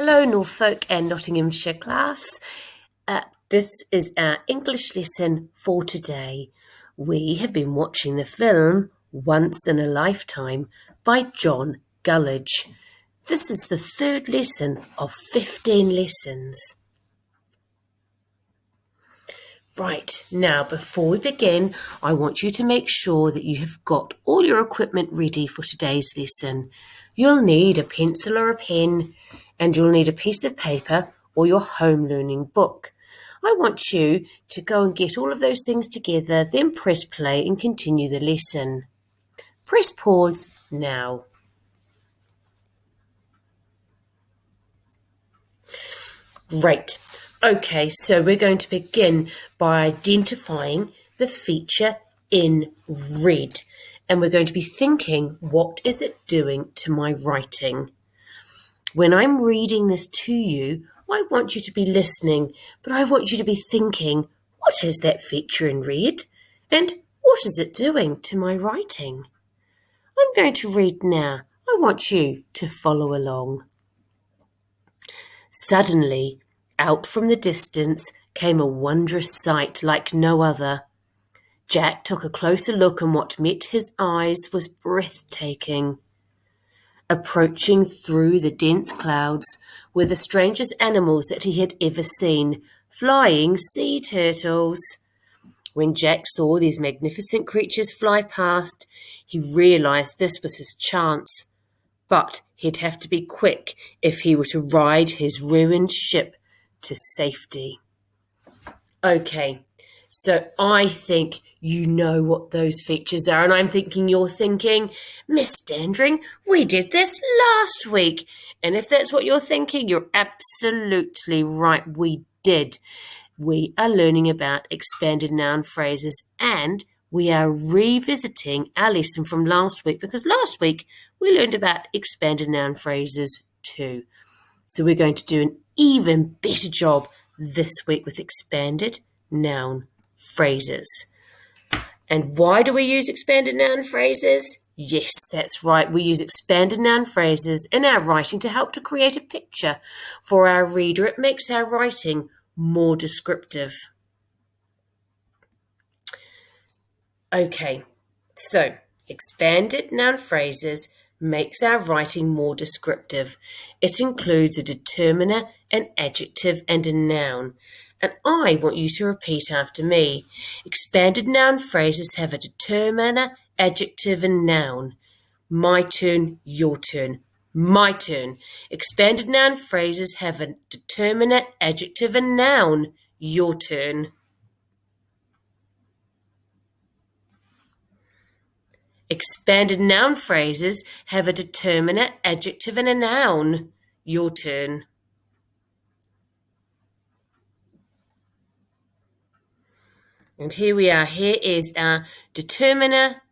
Hello, Norfolk and Nottinghamshire class. This is our English lesson for today. We have been watching the film Once in a Lifetime by John Gullidge. This is the third lesson of 15 lessons. Right, now before we begin, I want you to make sure that you have got all your equipment ready for today's lesson. You'll need a pencil or a pen, and you'll need a piece of paper or your home learning book. I want you to go and get all of those things together, then press play and continue the lesson. Press pause now. Great. Okay, so we're going to begin by identifying the feature in red. And we're going to be thinking, what is it doing to my writing? When I'm reading this to you, I want you to be listening, but I want you to be thinking, what is that feature in red? And what is it doing to my writing? I'm going to read now. I want you to follow along. Suddenly, out from the distance came a wondrous sight like no other. Jack took a closer look, and what met his eyes was breathtaking. Approaching through the dense clouds were the strangest animals that he had ever seen, flying sea turtles. When Jack saw these magnificent creatures fly past, he realized this was his chance. But he'd have to be quick if he were to ride his ruined ship to safety. Okay, so I think you know what those features are, and I'm thinking you're thinking, Miss Dandring, we did this last week. And if that's what you're thinking, you're absolutely right, we did. We are learning about expanded noun phrases, and we are revisiting our lesson from last week because last week we learned about expanded noun phrases too. So we're going to do an even better job this week with expanded noun phrases. And why do we use expanded noun phrases? Yes, that's right. We use expanded noun phrases in our writing to help to create a picture for our reader. It makes our writing more descriptive. Okay, so expanded noun phrases makes our writing more descriptive. It includes a determiner, an adjective, and a noun. And I want you to repeat after me. Expanded noun phrases have a determiner, adjective, and noun. My turn, your turn. My turn. Expanded noun phrases have a determiner, adjective, and noun. Your turn. Expanded noun phrases have a determiner, adjective, and a noun. Your turn. And here we are. Here is our determiner,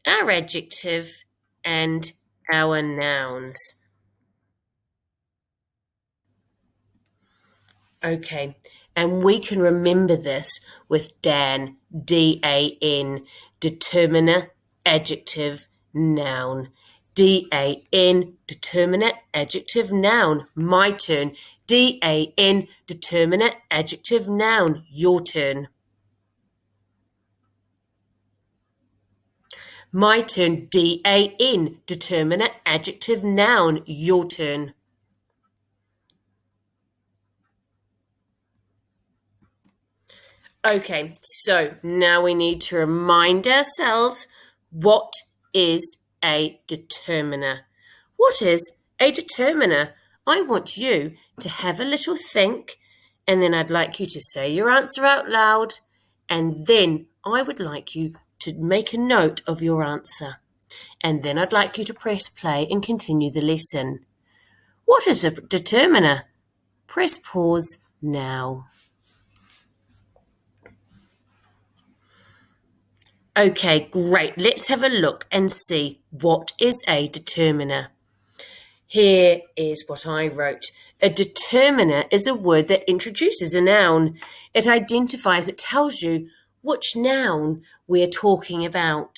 our adjective, and our nouns. Okay, and we can remember this with Dan, D-A-N, determiner, adjective, noun. D-A-N, determiner, adjective, noun. My turn. D-A-N, determiner, adjective, noun. Your turn. My turn. D-A-N, determiner, adjective, noun. Your turn. Okay, so now we need to remind ourselves, what is a determiner? What is a determiner? I want you to have a little think, and then I'd like you to say your answer out loud, and then I would like you to make a note of your answer. And then I'd like you to press play and continue the lesson. What is a determiner? Press pause now. Okay, great. Let's have a look and see what is a determiner. Here is what I wrote. A determiner is a word that introduces a noun. It identifies, it tells you which noun we're talking about.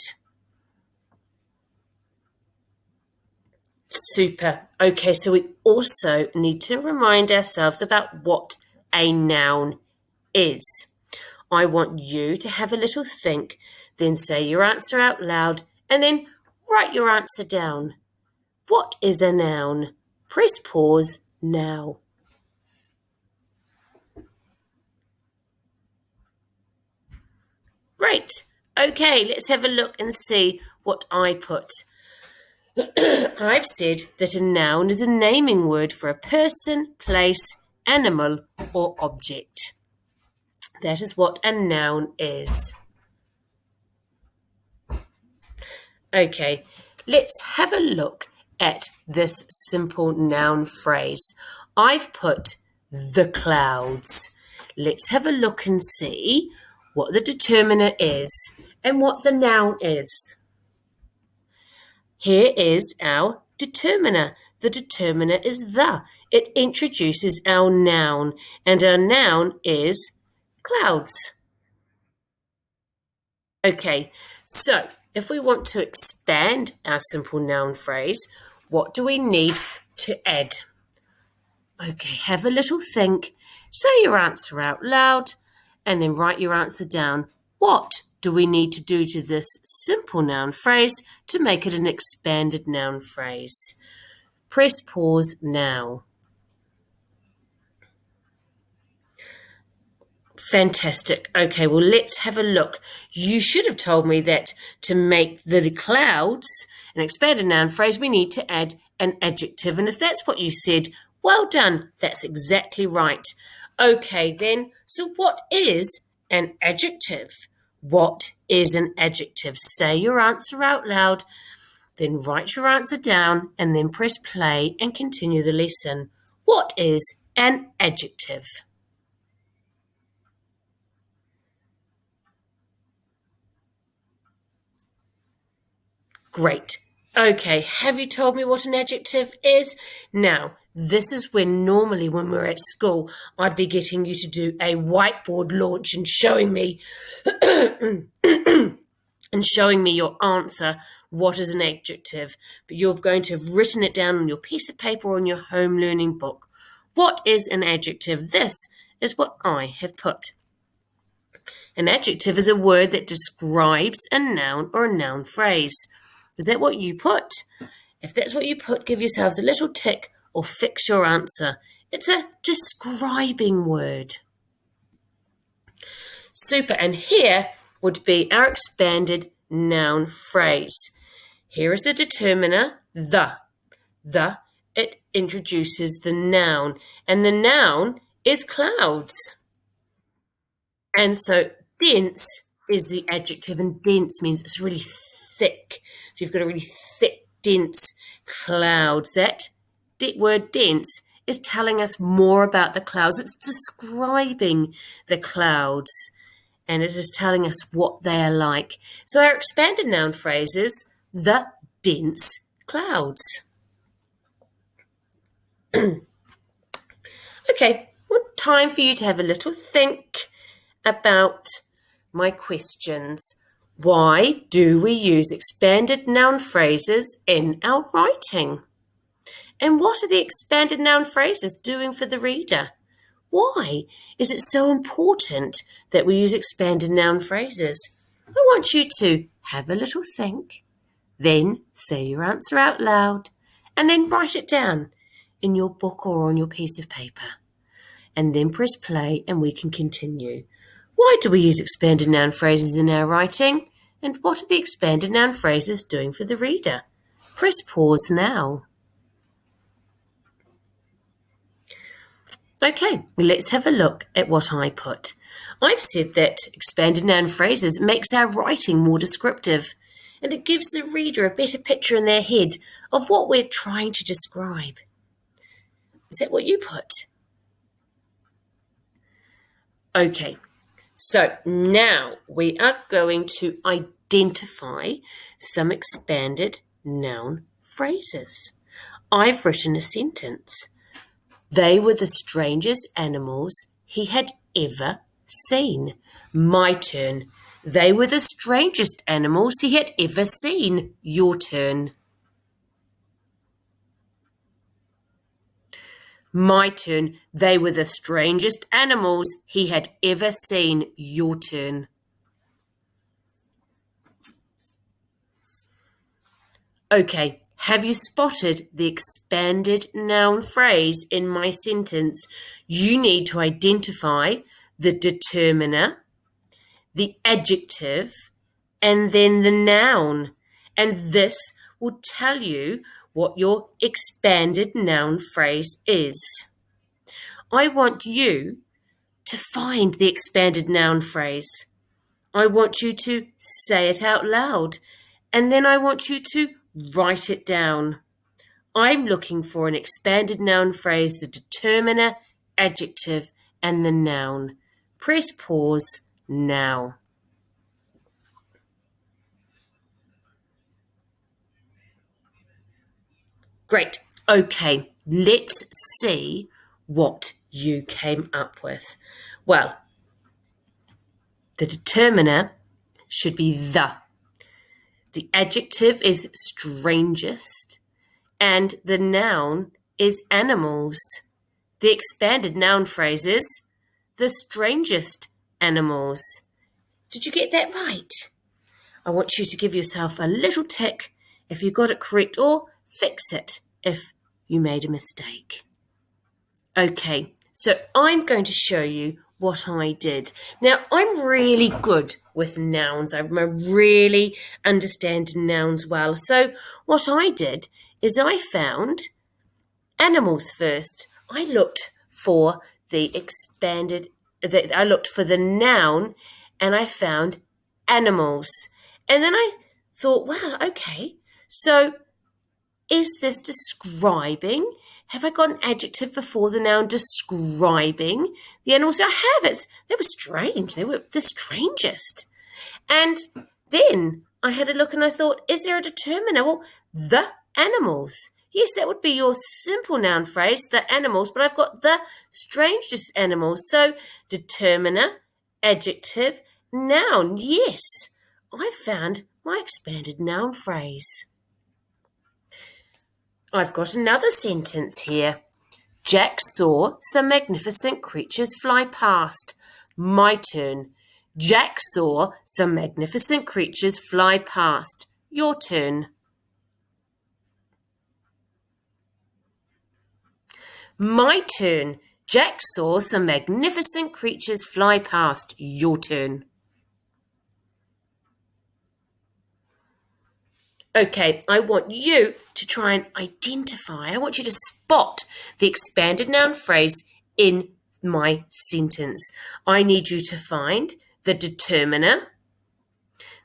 Super. Okay, so we also need to remind ourselves about what a noun is. I want you to have a little think, then say your answer out loud, and then write your answer down. What is a noun? Press pause now. Great. Okay, let's have a look and see what I put. I've said that a noun is a naming word for a person, place, animal, or object. That is what a noun is. Okay, let's have a look at this simple noun phrase. I've put the clouds. Let's have a look and see what the determiner is and what the noun is. Here is our determiner. The determiner is the. It introduces our noun, and our noun is clouds. Okay, so if we want to expand our simple noun phrase, what do we need to add? Okay, have a little think, say your answer out loud, and then write your answer down. What do we need to do to this simple noun phrase to make it an expanded noun phrase? Press pause now. Fantastic. Okay, well, let's have a look. You should have told me that to make the clouds an expanded noun phrase, we need to add an adjective. And if that's what you said, well done. That's exactly right. Okay, then, so what is an adjective? What is an adjective? Say your answer out loud, then write your answer down, and then press play and continue the lesson. What is an adjective? Great. Okay, have you told me what an adjective is? Now, this is when normally when we're at school, I'd be getting you to do a whiteboard launch and showing me your answer, what is an adjective. But you're going to have written it down on your piece of paper or on your home learning book. What is an adjective? This is what I have put. An adjective is a word that describes a noun or a noun phrase. Is that what you put? If that's what you put, give yourselves a little tick or fix your answer. It's a describing word. Super. And here would be our expanded noun phrase. Here is the determiner, the. The, it introduces the noun. And the noun is clouds. And so dense is the adjective, and dense means it's really thick. So you've got a really thick, dense cloud. That word dense is telling us more about the clouds. It's describing the clouds, and it is telling us what they are like. So our expanded noun phrase is the dense clouds. Okay, well, time for you to have a little think about my questions. Why do we use expanded noun phrases in our writing? And what are the expanded noun phrases doing for the reader? Why is it so important that we use expanded noun phrases? I want you to have a little think, then say your answer out loud, and then write it down in your book or on your piece of paper. And then press play and we can continue. Why do we use expanded noun phrases in our writing? And what are the expanded noun phrases doing for the reader? Press pause now. Okay, let's have a look at what I put. I've said that expanded noun phrases makes our writing more descriptive, and it gives the reader a better picture in their head of what we're trying to describe. Is that what you put? Okay, so now we are going to identify some expanded noun phrases. I've written a sentence. They were the strangest animals he had ever seen. My turn. They were the strangest animals he had ever seen. Your turn. My turn. They were the strangest animals he had ever seen. Your turn. Okay, have you spotted the expanded noun phrase in my sentence? You need to identify the determiner, the adjective, and then the noun. And this will tell you what your expanded noun phrase is. I want you to find the expanded noun phrase. I want you to say it out loud, and then I want you to write it down. I'm looking for an expanded noun phrase, the determiner, adjective, and the noun. Press pause now. Great. Okay, let's see what you came up with. Well, the determiner should be the. The adjective is strangest, and the noun is animals. The expanded noun phrase is the strangest animals. Did you get that right? I want you to give yourself a little tick if you got it correct, or fix it if you made a mistake. Okay, so I'm going to show you what I did. Now, I'm really good with nouns. I really understand nouns well. So what I did is I found animals first. I looked for the I looked for the noun, and I found animals. And then I thought, well, okay, so is this describing? Have I got an adjective before the noun describing the animals? I have. They were strange. They were the strangest. And then I had a look and I thought, is there a determiner? Well, the animals. Yes, that would be your simple noun phrase, the animals, but I've got the strangest animals. So determiner, adjective, noun. Yes, I found my expanded noun phrase. I've got another sentence here. Jack saw some magnificent creatures fly past. My turn. Jack saw some magnificent creatures fly past. Your turn. My turn. Jack saw some magnificent creatures fly past. Your turn. Okay, I want you to try and identify, I want you to spot the expanded noun phrase in my sentence. I need you to find the determiner,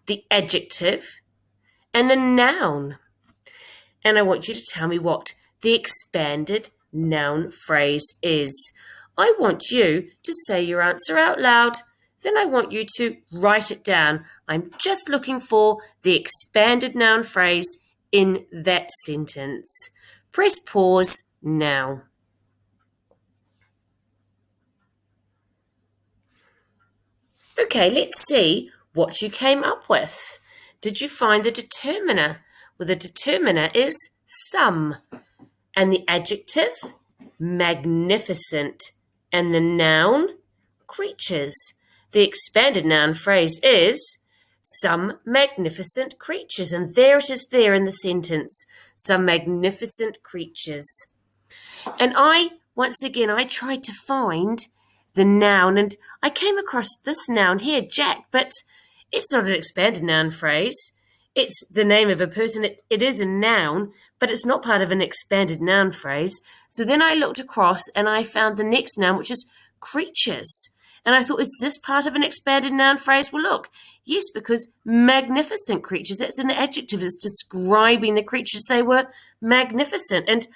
the adjective, and the noun. And I want you to tell me what the expanded noun phrase is. I want you to say your answer out loud. Then I want you to write it down. I'm just looking for the expanded noun phrase in that sentence. Press pause now. Okay, let's see what you came up with. Did you find the determiner? Well, the determiner is some. And the adjective, magnificent. And the noun, creatures. The expanded noun phrase is some magnificent creatures. And there it is there in the sentence. Some magnificent creatures. And once again, I tried to find the noun, and I came across this noun here, Jack, but it's not an expanded noun phrase. It's the name of a person. It is a noun, but it's not part of an expanded noun phrase. So then I looked across and I found the next noun, which is creatures. And I thought, is this part of an expanded noun phrase? Well, look, yes, because magnificent creatures, that's an adjective. It's describing the creatures. They were magnificent. And,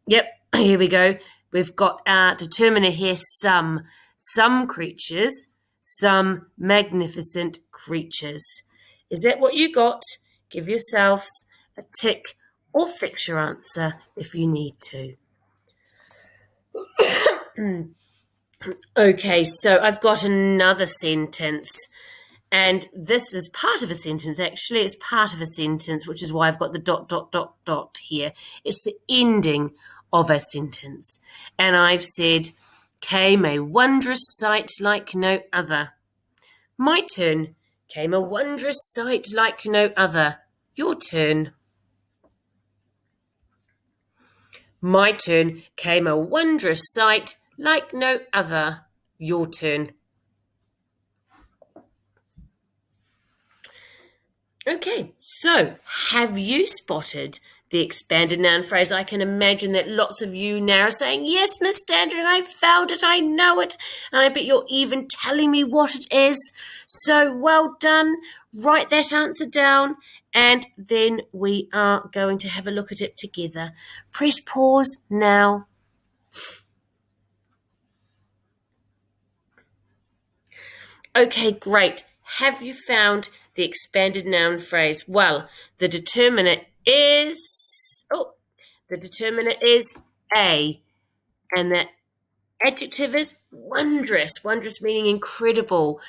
yep, here we go. We've got our determiner here, some. Some creatures, some magnificent creatures. Is that what you got? Give yourselves a tick or fix your answer if you need to. Okay, so I've got another sentence. And this is part of a sentence, actually. It's part of a sentence, which is why I've got the ... here. It's the ending of a sentence. And I've said, came a wondrous sight like no other. My turn. Came a wondrous sight like no other. Your turn. My turn. Came a wondrous sight like no other. Your turn. Okay, so have you spotted the expanded noun phrase? I can imagine that lots of you now are saying, yes, Miss Dandrin, I found it, I know it, and I bet you're even telling me what it is. So well done. Write that answer down, and then we are going to have a look at it together. Press pause now. Okay, great. Have you found the expanded noun phrase? Well, the determinant is a, and the adjective is wondrous. Wondrous meaning incredible,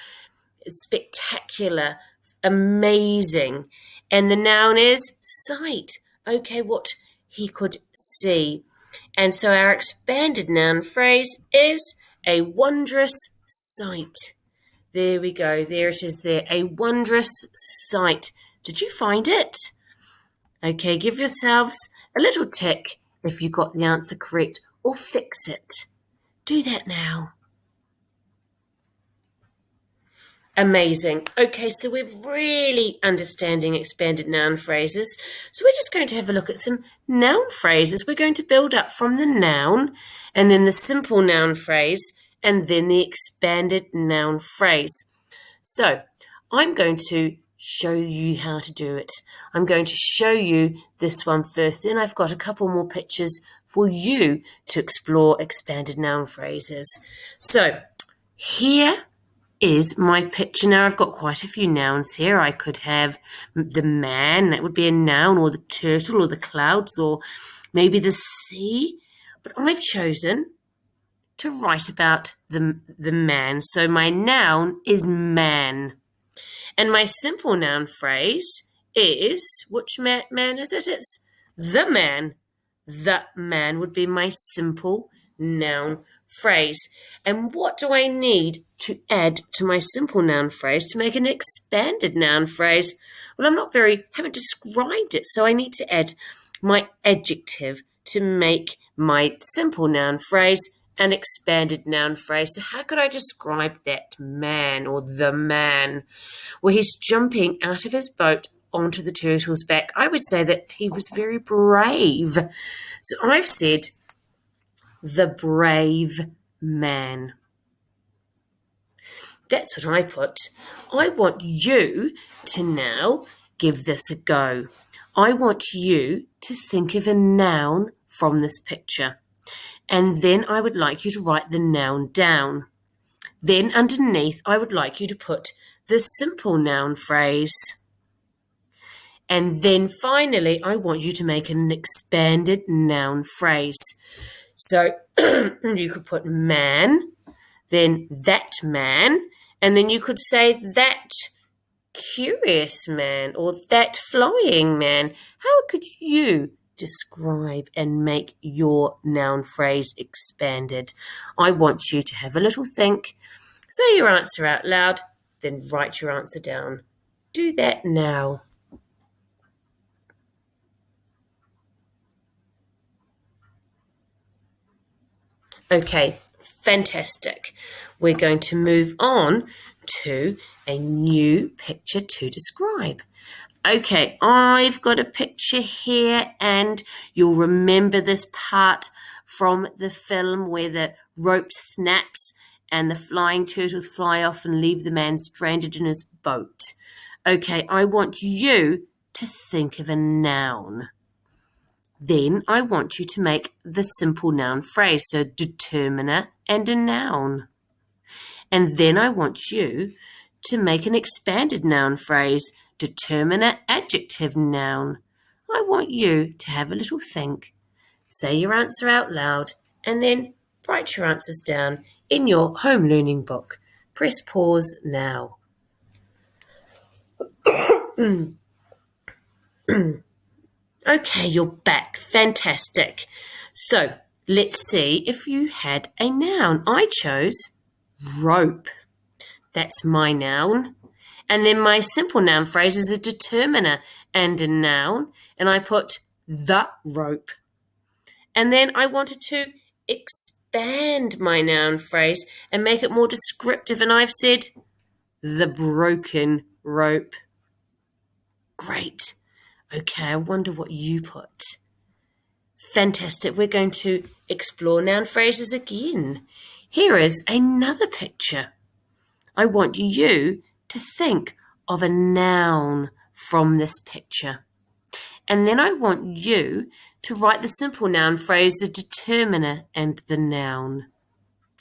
spectacular, amazing. And the noun is sight. Okay, what he could see. And so our expanded noun phrase is a wondrous sight. There we go. There it is there. A wondrous sight. Did you find it? Okay, give yourselves a little tick if you got the answer correct, or fix it. Do that now. Amazing. Okay, so we're really understanding expanded noun phrases. So we're just going to have a look at some noun phrases. We're going to build up from the noun, and then the simple noun phrase, and then the expanded noun phrase. So I'm going to show you how to do it. I'm going to show you this one first. Then I've got a couple more pictures for you to explore expanded noun phrases. So here is my picture. Now I've got quite a few nouns here. I could have the man, that would be a noun, or the turtle, or the clouds, or maybe the sea. But I've chosen to write about the man. So my noun is man. And my simple noun phrase is, which man is it? It's the man. The man would be my simple noun phrase. And what do I need to add to my simple noun phrase to make an expanded noun phrase? Well, haven't described it, so I need to add my adjective to make my simple noun phrase an expanded noun phrase. So how could I describe that man, or the man? Well, he's jumping out of his boat onto the turtle's back. I would say that he was very brave. So I've said the brave man. That's what I put. I want you to now give this a go. I want you to think of a noun from this picture. And then I would like you to write the noun down. Then underneath, I would like you to put the simple noun phrase. And then finally, I want you to make an expanded noun phrase. So you could put man, then that man, and then you could say that curious man, or that flying man. How could you describe and make your noun phrase expanded? I want you to have a little think, say your answer out loud, then write your answer down. Do that now. Okay, fantastic. We're going to move on to a new picture to describe. Okay, I've got a picture here, and you'll remember this part from the film where the rope snaps and the flying turtles fly off and leave the man stranded in his boat. Okay, I want you to think of a noun. Then I want you to make the simple noun phrase, so determiner and a noun. And then I want you to make an expanded noun phrase, determiner, adjective, noun. I want you to have a little think, say your answer out loud, and then write your answers down in your home learning book. Press pause now. Okay, you're back. Fantastic. So let's see if you had a noun. I chose rope. That's my noun. And then my simple noun phrase is a determiner and a noun. And I put the rope. And then I wanted to expand my noun phrase and make it more descriptive. And I've said the broken rope. Great. Okay, I wonder what you put. Fantastic. We're going to explore noun phrases again. Here is another picture. I want you to think of a noun from this picture. And then I want you to write the simple noun phrase, the determiner and the noun.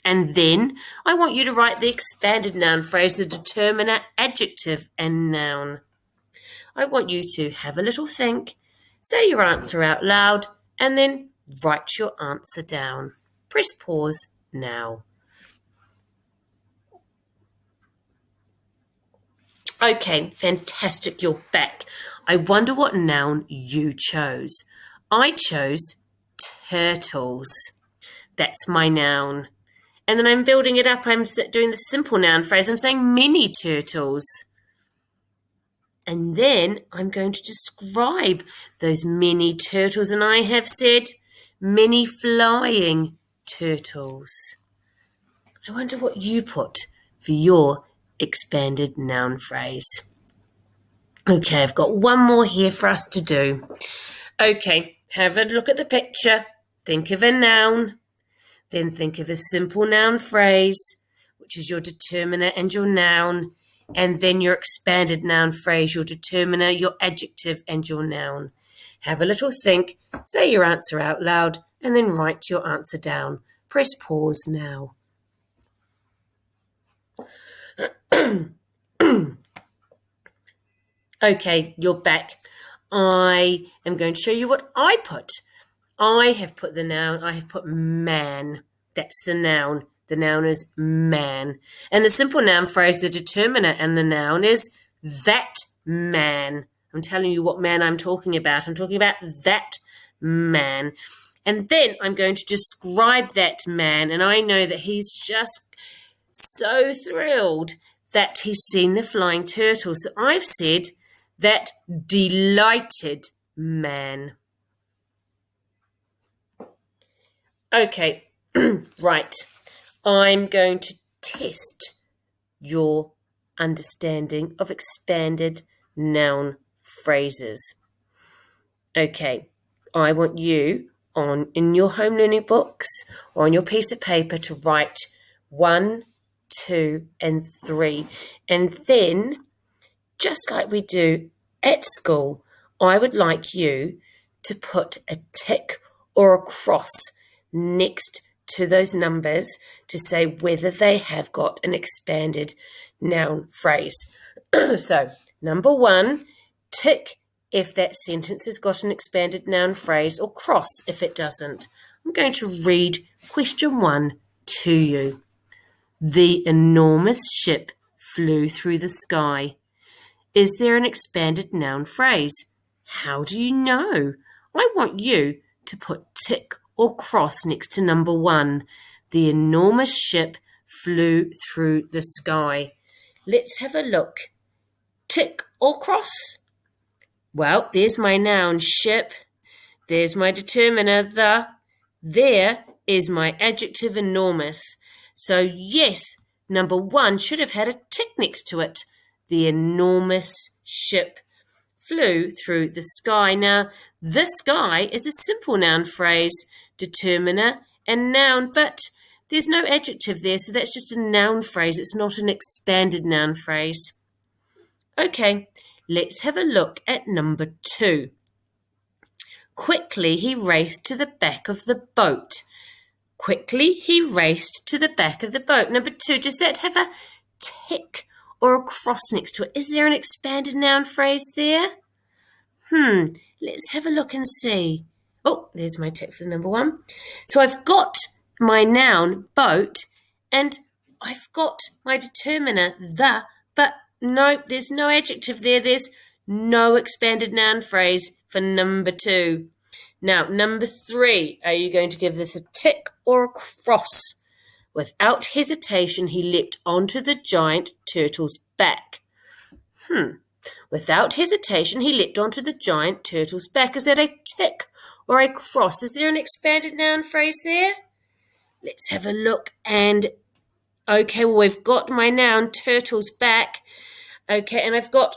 And then I want you to write the expanded noun phrase, the determiner, adjective, and noun. I want you to have a little think, say your answer out loud, and then write your answer down. Press pause now. Okay, fantastic, you're back. I wonder what noun you chose. I chose turtles. That's my noun. And then I'm building it up. I'm doing the simple noun phrase. I'm saying many turtles. And then I'm going to describe those many turtles. And I have said many flying turtles. I wonder what you put for your expanded noun phrase. Okay, I've got one more here for us to do. Okay, have a look at the picture. Think of a noun. Then think of a simple noun phrase, which is your determiner and your noun. And then your expanded noun phrase, your determiner, your adjective, and your noun. Have a little think, say your answer out loud, and then write your answer down. Press pause now. Okay, you're back. I am going to show you what I put. I have put the noun, I have put man. That's the noun. The noun is man. And the simple noun phrase, the determiner and the noun is that man. I'm telling you what man I'm talking about. I'm talking about that man. And then I'm going to describe that man. And I know that he's just so thrilled that he's seen the flying turtle. So I've said that delighted man. Okay, right. I'm going to test your understanding of expanded noun phrases. Okay, I want you in your home learning books or on your piece of paper to write 1, 2, and 3. And then, just like we do at school, I would like you to put a tick or a cross next to those numbers to say whether they have got an expanded noun phrase. So, number 1, tick if that sentence has got an expanded noun phrase, or cross if it doesn't. I'm going to read question 1 to you. The enormous ship flew through the sky. Is there an expanded noun phrase? How do you know? I want you to put tick or cross next to number 1. The enormous ship flew through the sky. Let's have a look. Tick or cross? Well, there's my noun, ship. There's my determiner, the. There is my adjective, enormous. So yes, number 1 should have had a tick next to it. The enormous ship flew through the sky. Now, the sky is a simple noun phrase, determiner and noun, but there's no adjective there, so that's just a noun phrase. It's not an expanded noun phrase. Okay, let's have a look at number 2. Quickly he raced to the back of the boat. Quickly he raced to the back of the boat. Number 2, does that have a tick or a cross next to it? Is there an expanded noun phrase there? Let's have a look and see. Oh, there's my tick for the number 1. So I've got my noun, boat, and I've got my determiner, the, but no, there's no adjective there. There's No expanded noun phrase for number 2. Now, number 3, are you going to give this a tick or a cross? Without hesitation, he leapt onto the giant turtle's back. Without hesitation, he leapt onto the giant turtle's back. Is that a tick or a cross? Is there an expanded noun phrase there? Let's have a look. And, okay, well, we've got my noun, turtle's back. Okay, and I've got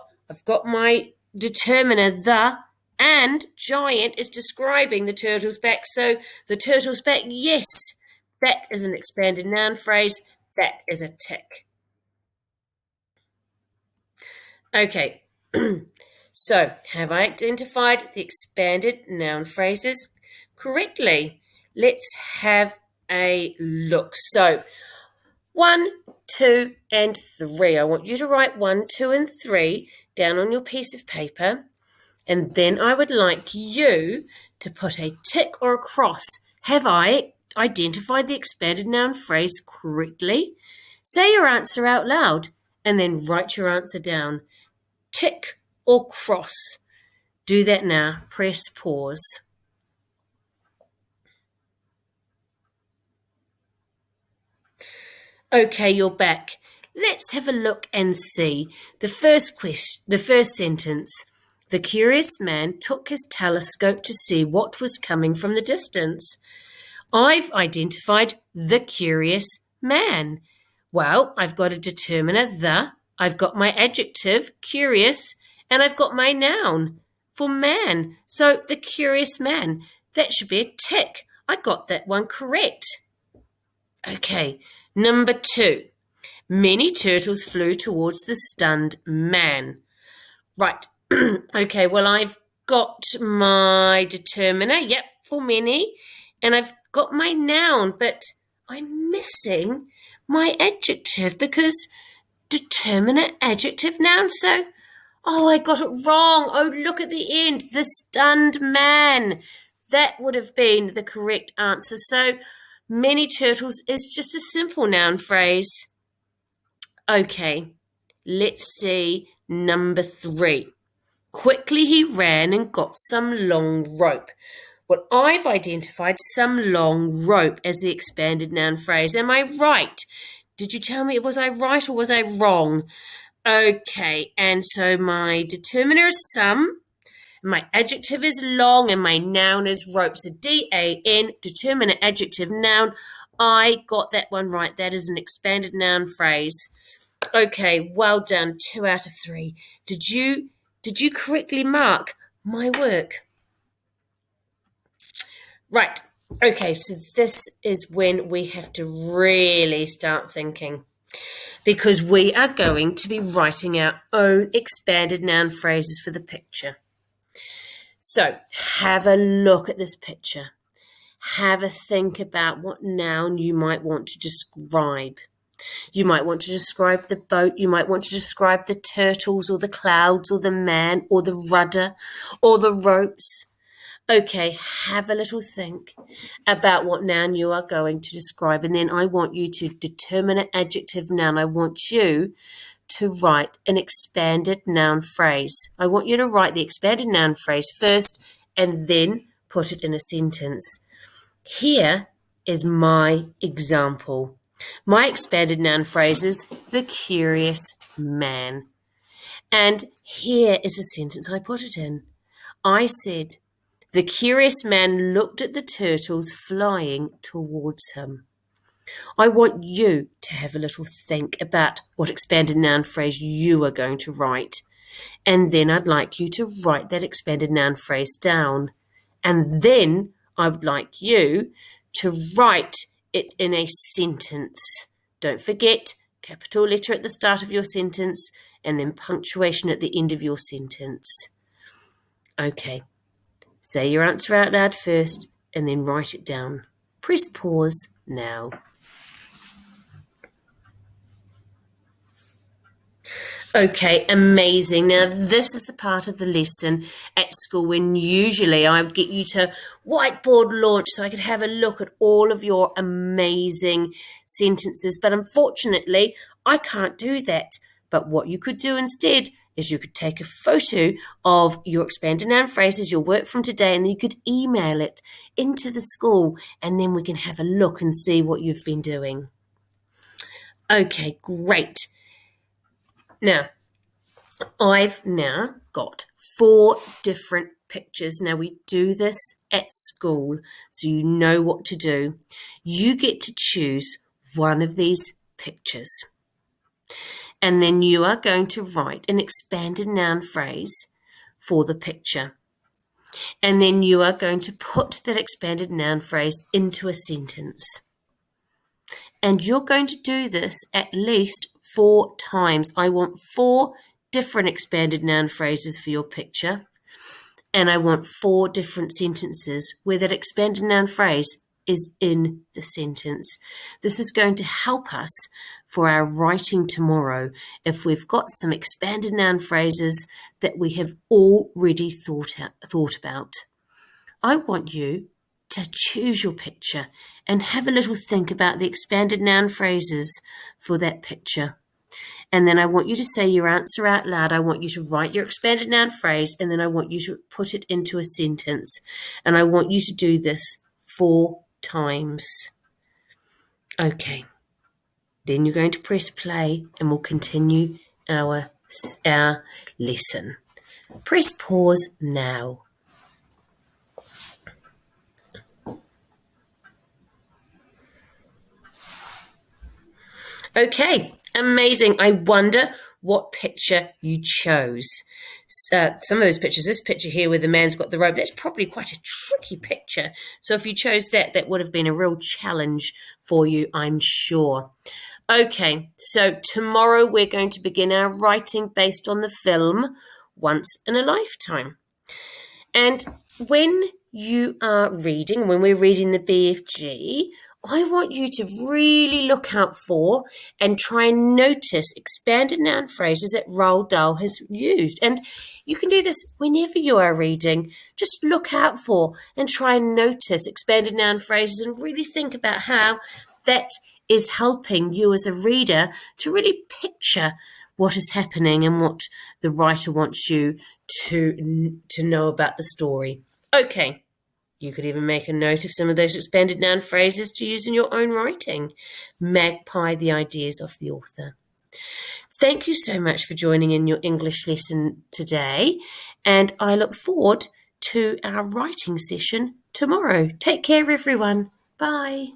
my determiner, the, and giant is describing the turtle's back. So the turtle's back, yes, that is an expanded noun phrase. That is a tick. Okay, so have I identified the expanded noun phrases correctly? Let's have a look. So 1, 2, and 3. I want you to write 1, 2, and 3 down on your piece of paper. And then I would like you to put a tick or a cross. Have I identified the expanded noun phrase correctly? Say your answer out loud and then write your answer down. Tick or cross. Do that now. Press pause. Okay, you're back. Let's have a look and see. The first sentence. The curious man took his telescope to see what was coming from the distance. I've identified the curious man. Well, I've got a determiner, the, I've got my adjective, curious, and I've got my noun for man. So the curious man, that should be a tick. I got that one correct. Okay, number 2. Many turtles flew towards the stunned man. Right. Okay, well, I've got my determiner, yep, for many, and I've got my noun, but I'm missing my adjective because determiner, adjective, noun, so, I got it wrong. Oh, look at the end, the stunned man. That would have been the correct answer. So, many turtles is just a simple noun phrase. Okay, let's see number 3. Quickly he ran and got some long rope. Well, I've identified some long rope as the expanded noun phrase. Am I right? Did you tell me, was I right or was I wrong? Okay, and so my determiner is some, my adjective is long, and my noun is rope. So D-A-N, determiner, adjective, noun. I got that one right. That is an expanded noun phrase. Okay, well done. 2 out of 3. Did you correctly mark my work? Right. Okay, so this is when we have to really start thinking, because we are going to be writing our own expanded noun phrases for the picture. So have a look at this picture. Have a think about what noun you might want to describe. You might want to describe the boat, you might want to describe the turtles or the clouds or the man or the rudder or the ropes. Okay, have a little think about what noun you are going to describe, and then I want you to determine an adjective, noun. I want you to write an expanded noun phrase. I want you to write the expanded noun phrase first and then put it in a sentence. Here is my example. My expanded noun phrase is the curious man. And here is the sentence I put it in. I said, the curious man looked at the turtles flying towards him. I want you to have a little think about what expanded noun phrase you are going to write. And then I'd like you to write that expanded noun phrase down. And then I would like you to write it in a sentence. Don't forget, capital letter at the start of your sentence and then punctuation at the end of your sentence. Okay, say your answer out loud first and then write it down. Press pause now. Okay, amazing. Now, this is the part of the lesson at school when usually I would get you to whiteboard launch so I could have a look at all of your amazing sentences. But unfortunately, I can't do that. But what you could do instead is you could take a photo of your expanded noun phrases, your work from today, and you could email it into the school, and then we can have a look and see what you've been doing. Okay, great. Now, I've now got 4 different pictures. Now, we do this at school, so you know what to do. You get to choose one of these pictures. And then you are going to write an expanded noun phrase for the picture. And then you are going to put that expanded noun phrase into a sentence. And you're going to do this at least 4 times. I want 4 different expanded noun phrases for your picture. And I want 4 different sentences where that expanded noun phrase is in the sentence. This is going to help us for our writing tomorrow if we've got some expanded noun phrases that we have already thought about. I want you to choose your picture and have a little think about the expanded noun phrases for that picture. And then I want you to say your answer out loud. I want you to write your expanded noun phrase, and then I want you to put it into a sentence. And I want you to do this 4 times. Okay. Then you're going to press play, and we'll continue our lesson. Press pause now. Okay, amazing. I wonder what picture you chose. Some of those pictures, this picture here where the man's got the robe, that's probably quite a tricky picture. So if you chose that, that would have been a real challenge for you, I'm sure. Okay, so tomorrow we're going to begin our writing based on the film Once in a Lifetime. And when you are reading, when we're reading the BFG, I want you to really look out for and try and notice expanded noun phrases that Roald Dahl has used. And you can do this whenever you are reading. Just look out for and try and notice expanded noun phrases and really think about how that is helping you as a reader to really picture what is happening and what the writer wants you to know about the story. Okay. You could even make a note of some of those expanded noun phrases to use in your own writing. Magpie the ideas of the author. Thank you so much for joining in your English lesson today, and I look forward to our writing session tomorrow. Take care, everyone. Bye.